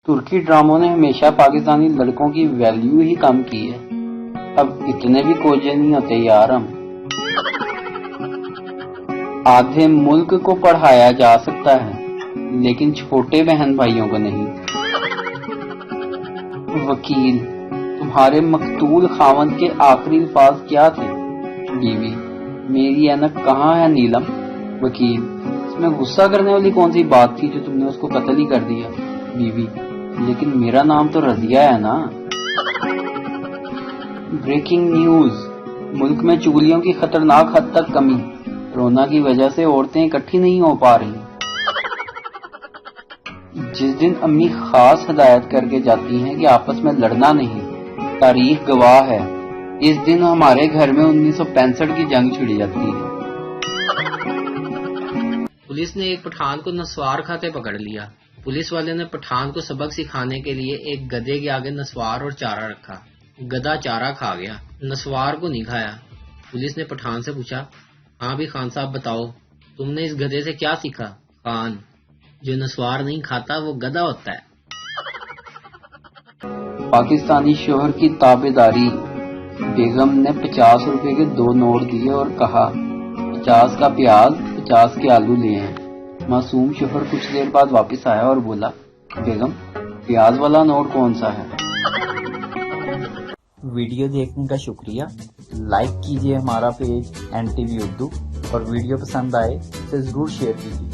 ترکی ڈراموں نے ہمیشہ پاکستانی لڑکوں کی ویلیو ہی کم کی ہے. اب اتنے بھی کوجے نہیں ہوتے یار ہم. آدھے ملک کو پڑھایا جا سکتا ہے لیکن چھوٹے بہن بھائیوں کو نہیں. وکیل: تمہارے مقتول خاوند کے آخری الفاظ کیا تھے؟ بیوی: میری اینک کہاں ہے نیلم؟ وکیل: اس میں غصہ کرنے والی کون سی بات تھی جو تم نے اس کو قتل ہی کر دیا؟ بیوی: لیکن میرا نام تو رضیہ ہے نا. بریکنگ نیوز: ملک میں چغلیوں کی خطرناک حد تک کمی. کورونا کی وجہ سے عورتیں اکٹھی نہیں ہو پا رہی. جس دن امی خاص ہدایت کر کے جاتی ہیں کہ آپس میں لڑنا نہیں، تاریخ گواہ ہے اس دن ہمارے گھر میں 1965 کی جنگ چھڑی جاتی ہے. پولیس نے ایک پٹھان کو نسوار کھاتے پکڑ لیا. پولیس والے نے پٹھان کو سبق سکھانے کے لیے ایک گدھے کے آگے نسوار اور چارہ رکھا. گدھا چارہ کھا گیا، نسوار کو نہیں کھایا. پولیس نے پٹھان سے پوچھا، ہاں بھی خان صاحب بتاؤ، تم نے اس گدھے سے کیا سیکھا؟ خان: جو نسوار نہیں کھاتا وہ گدھا ہوتا ہے. پاکستانی شوہر کی تابع داری. بیگم نے 50 روپے کے 2 نوٹ دیے اور کہا 50 کا پیاز 50 کے آلو لیے ہیں. معصوم شوہر کچھ دیر بعد واپس آیا اور بولا، بیگم پیاز والا نوٹ کون سا ہے؟ ویڈیو دیکھنے کا شکریہ. لائک کیجیے ہمارا پیج NTV اردو، اور ویڈیو پسند آئے تو ضرور شیئر کیجیے.